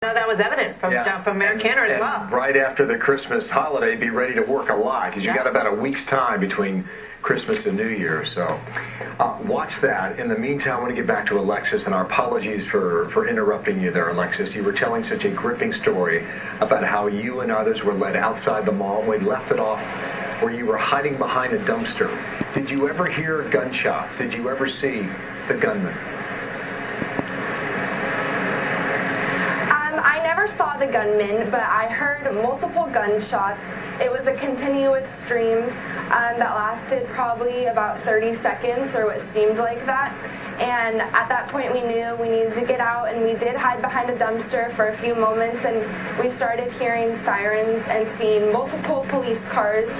No, that was evident from Mayor Cantor as well. Right after the Christmas holiday, be ready to work a lot because you got about a week's time between Christmas and New Year. So watch that. In the meantime, I want to get back to Alexis, and our apologies for interrupting you there, Alexis. You were telling such a gripping story about how you and others were led outside the mall. We left it off where you were hiding behind a dumpster. Did you ever hear gunshots? Did you ever see the gunman? I never saw the gunman, but I heard multiple gunshots. It was a continuous stream that lasted probably about 30 seconds, or what seemed like that. And at that point, we knew we needed to get out, and we did hide behind a dumpster for a few moments, and we started hearing sirens and seeing multiple police cars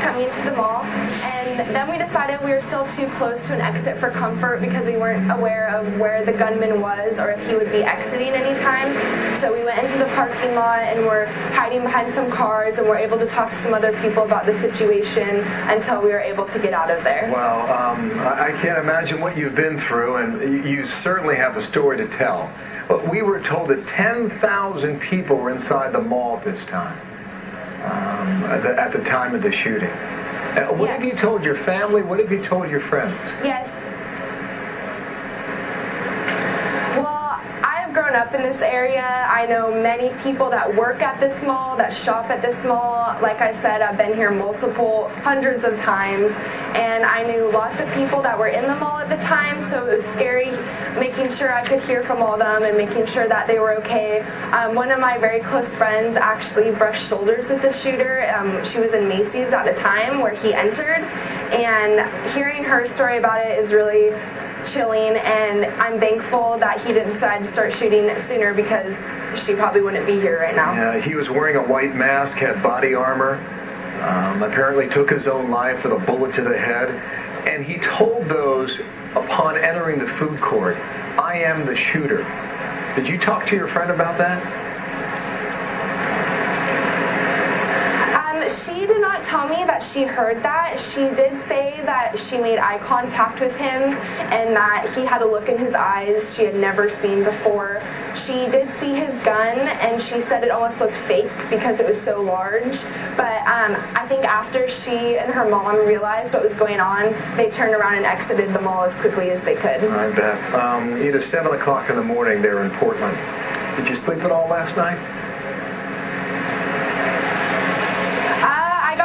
coming into the mall. And then we decided we were still too close to an exit for comfort because we weren't aware of where the gunman was or if he would be exiting anytime. So we went into the parking lot and we're hiding behind some cars, and we're able to talk to some other people about the situation until we were able to get out of there. Well, I can't imagine what you've been through, and you certainly have a story to tell. But we were told that 10,000 people were inside the mall at this time, at the time of the shooting. What have you told your family? What have you told your friends? Yes. Grown up in this area. I know many people that work at this mall, that shop at this mall. Like I said, I've been here hundreds of times, and I knew lots of people that were in the mall at the time, so it was scary making sure I could hear from all of them and making sure that they were okay. One of my very close friends actually brushed shoulders with the shooter. She was in Macy's at the time where he entered, and hearing her story about it is really chilling, and I'm thankful that he didn't decide to start shooting sooner, because she probably wouldn't be here right now. Yeah, he was wearing a white mask, had body armor, apparently took his own life with a bullet to the head, and he told those upon entering the food court, "I am the shooter." Did you talk to your friend about that? She did not tell me that she heard that. She did say that she made eye contact with him and that he had a look in his eyes she had never seen before. She did see his gun, and she said it almost looked fake because it was so large. But I think after she and her mom realized what was going on, they turned around and exited the mall as quickly as they could. I bet. It is 7 o'clock in the morning there in Portland. Did you sleep at all last night?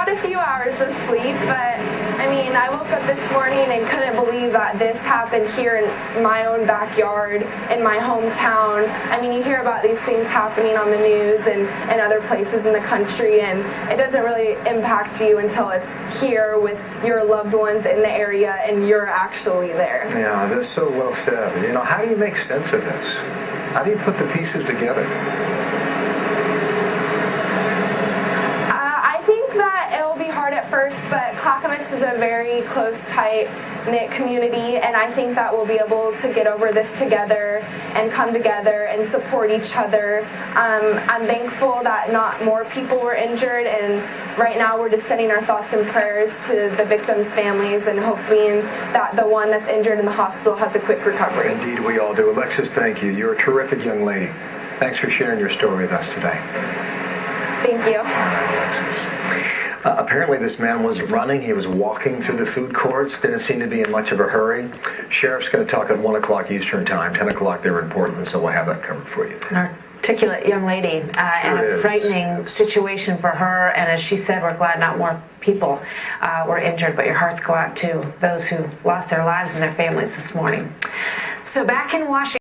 A few hours of sleep, but I mean, I woke up this morning and couldn't believe that this happened here in my own backyard, in my hometown. I mean, you hear about these things happening on the news and other places in the country, and it doesn't really impact you until it's here with your loved ones in the area and you're actually there. Yeah, that's so well said. You know, how do you make sense of this? How do you put the pieces together? At first, but Clackamas is a very close, tight-knit community, and I think that we'll be able to get over this together and come together and support each other. I'm thankful that not more people were injured, and right now we're just sending our thoughts and prayers to the victims' families and hoping that the one that's injured in the hospital has a quick recovery. Indeed, we all do. Alexis, thank you. You're a terrific young lady. Thanks for sharing your story with us today. Thank you. All right, Alexis. Apparently this man wasn't running. He was walking through the food courts. Didn't seem to be in much of a hurry. Sheriff's going to talk at 1 o'clock Eastern time, 10 o'clock there in Portland, so we'll have that covered for you. An articulate young lady, and a frightening situation for her. And as she said, we're glad not more people were injured, but your hearts go out to those who lost their lives and their families this morning. So back in Washington.